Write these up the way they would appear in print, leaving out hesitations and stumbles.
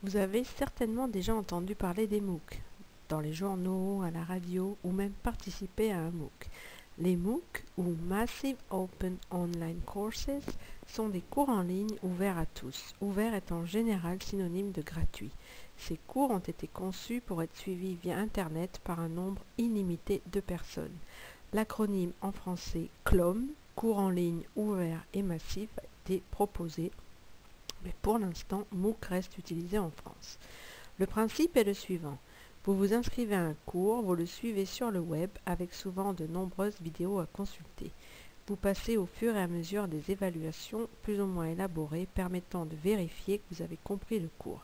Vous avez certainement déjà entendu parler des MOOC, dans les journaux, à la radio ou même participé à un MOOC. Les MOOC ou Massive Open Online Courses sont des cours en ligne ouverts à tous, ouvert est en général synonyme de gratuit. Ces cours ont été conçus pour être suivis via Internet par un nombre illimité de personnes. L'acronyme en français CLOM, cours en ligne ouvert et massif, a été proposé, mais pour l'instant, MOOC reste utilisé en France. Le principe est le suivant. Vous vous inscrivez à un cours, vous le suivez sur le web avec souvent de nombreuses vidéos à consulter. Vous passez au fur et à mesure des évaluations plus ou moins élaborées permettant de vérifier que vous avez compris le cours.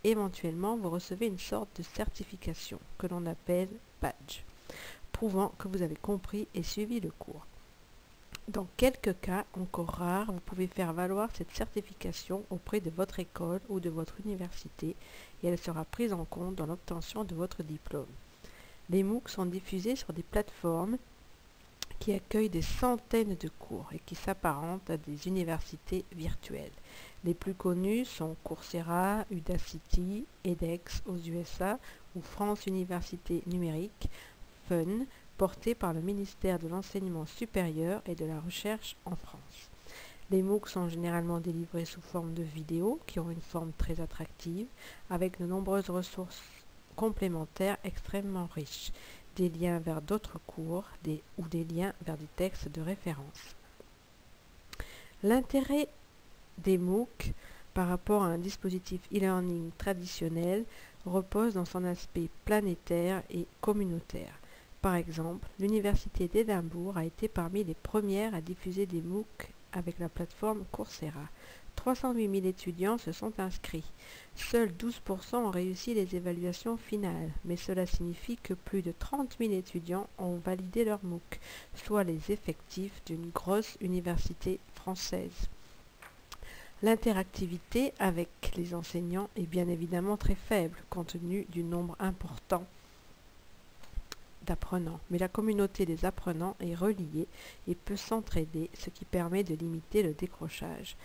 Éventuellement, vous recevez une sorte de certification que l'on appelle badge, prouvant que vous avez compris et suivi le cours. Dans quelques cas encore rares, vous pouvez faire valoir cette certification auprès de votre école ou de votre université et elle sera prise en compte dans l'obtention de votre diplôme. Les MOOC sont diffusés sur des plateformes qui accueillent des centaines de cours et qui s'apparentent à des universités virtuelles. Les plus connus sont Coursera, Udacity, edX aux USA ou France Université Numérique, Fun, porté par le ministère de l'Enseignement supérieur et de la Recherche en France. Les MOOC sont généralement délivrés sous forme de vidéos qui ont une forme très attractive, avec de nombreuses ressources complémentaires extrêmement riches, des liens vers d'autres cours ou des liens vers des textes de référence. L'intérêt des MOOC par rapport à un dispositif e-learning traditionnel repose dans son aspect planétaire et communautaire. Par exemple, l'Université d'Édimbourg a été parmi les premières à diffuser des MOOC avec la plateforme Coursera. 308 000 étudiants se sont inscrits. Seuls 12% ont réussi les évaluations finales, mais cela signifie que plus de 30 000 étudiants ont validé leur MOOC, soit les effectifs d'une grosse université française. L'interactivité avec les enseignants est bien évidemment très faible, compte tenu du nombre important d'apprenants, mais la communauté des apprenants est reliée et peut s'entraider, ce qui permet de limiter le décrochage.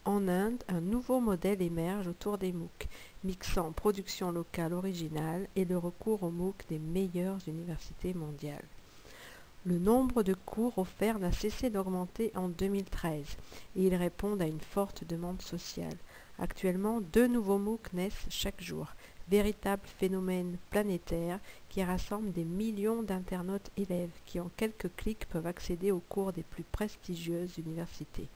En Inde, un nouveau modèle émerge autour des MOOC, mixant production locale originale et le recours aux MOOC des meilleures universités mondiales. Le nombre de cours offerts n'a cessé d'augmenter en 2013 et ils répondent à une forte demande sociale. Actuellement, 2 nouveaux MOOC naissent chaque jour, véritable phénomène planétaire qui rassemble des millions d'internautes élèves qui en quelques clics peuvent accéder aux cours des plus prestigieuses universités.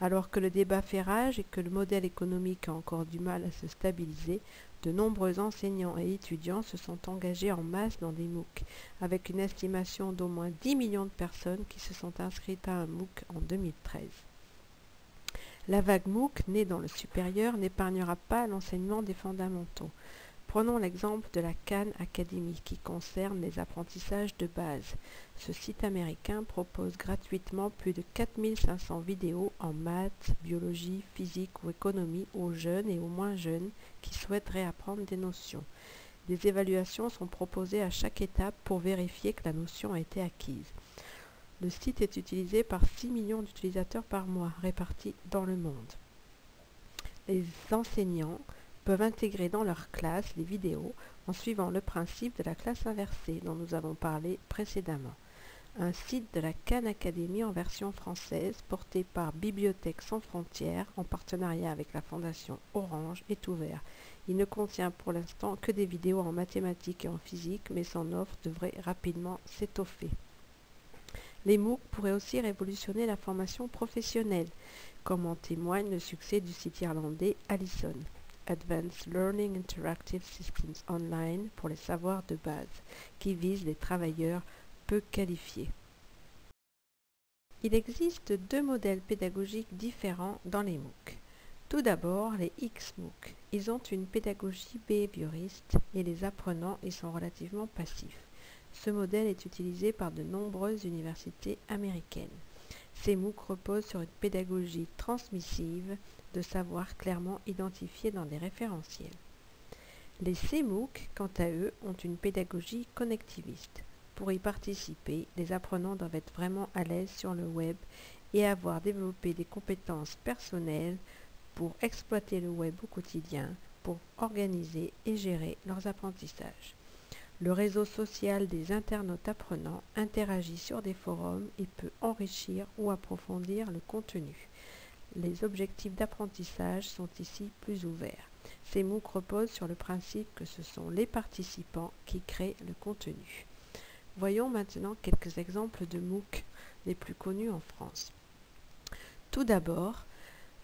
Alors que le débat fait rage et que le modèle économique a encore du mal à se stabiliser, de nombreux enseignants et étudiants se sont engagés en masse dans des MOOC, avec une estimation d'au moins 10 millions de personnes qui se sont inscrites à un MOOC en 2013. La vague MOOC, née dans le supérieur, n'épargnera pas l'enseignement des fondamentaux. Prenons l'exemple de la Khan Academy qui concerne les apprentissages de base. Ce site américain propose gratuitement plus de 4500 vidéos en maths, biologie, physique ou économie aux jeunes et aux moins jeunes qui souhaitent réapprendre des notions. Des évaluations sont proposées à chaque étape pour vérifier que la notion a été acquise. Le site est utilisé par 6 millions d'utilisateurs par mois, répartis dans le monde. Les enseignants peuvent intégrer dans leur classe les vidéos en suivant le principe de la classe inversée dont nous avons parlé précédemment. Un site de la Khan Academy en version française porté par Bibliothèques sans frontières en partenariat avec la fondation Orange est ouvert. Il ne contient pour l'instant que des vidéos en mathématiques et en physique, mais son offre devrait rapidement s'étoffer. Les MOOC pourraient aussi révolutionner la formation professionnelle, comme en témoigne le succès du site irlandais Allison, Advanced Learning Interactive Systems Online pour les savoirs de base, qui vise les travailleurs peu qualifiés. Il existe 2 modèles pédagogiques différents dans les MOOC. Tout d'abord, les XMOOC. Ils ont une pédagogie behavioriste et les apprenants y sont relativement passifs. Ce modèle est utilisé par de nombreuses universités américaines. Ces MOOC reposent sur une pédagogie transmissive de savoirs clairement identifiés dans des référentiels. Les CMOOC, quant à eux, ont une pédagogie connectiviste. Pour y participer, les apprenants doivent être vraiment à l'aise sur le web et avoir développé des compétences personnelles pour exploiter le web au quotidien, pour organiser et gérer leurs apprentissages. Le réseau social des internautes apprenants interagit sur des forums et peut enrichir ou approfondir le contenu. Les objectifs d'apprentissage sont ici plus ouverts. Ces MOOC reposent sur le principe que ce sont les participants qui créent le contenu. Voyons maintenant quelques exemples de MOOC les plus connus en France. Tout d'abord,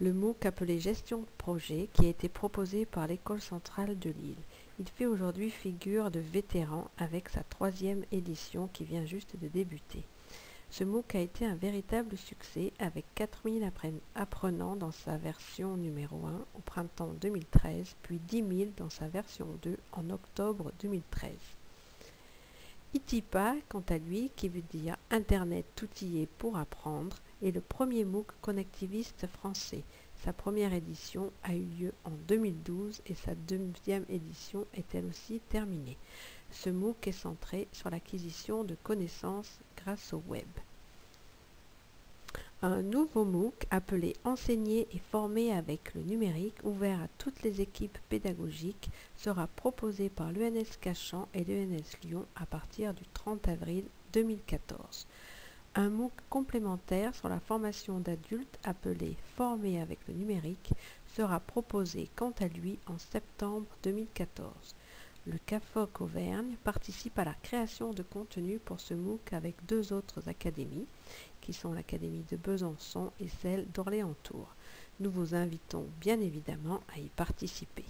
le MOOC appelé Gestion de projet qui a été proposé par l'École centrale de Lille. Il fait aujourd'hui figure de vétéran avec sa 3e édition qui vient juste de débuter. Ce MOOC a été un véritable succès avec 4000 apprenants dans sa version numéro 1 au printemps 2013, puis 10 000 dans sa version 2 en octobre 2013. ITIPA, quant à lui, qui veut dire Internet outillé pour apprendre, est le premier MOOC connectiviste français. Sa première édition a eu lieu en 2012 et sa 2e édition est elle aussi terminée. Ce MOOC est centré sur l'acquisition de connaissances grâce au web. Un nouveau MOOC appelé Enseigner et former avec le numérique, ouvert à toutes les équipes pédagogiques, sera proposé par l'ENS Cachan et l'ENS Lyon à partir du 30 avril 2014. Un MOOC complémentaire sur la formation d'adultes appelé Former avec le numérique sera proposé quant à lui en septembre 2014. Le CAFOC Auvergne participe à la création de contenu pour ce MOOC avec 2 autres académies, qui sont l'Académie de Besançon et celle d'Orléans-Tours. Nous vous invitons bien évidemment à y participer.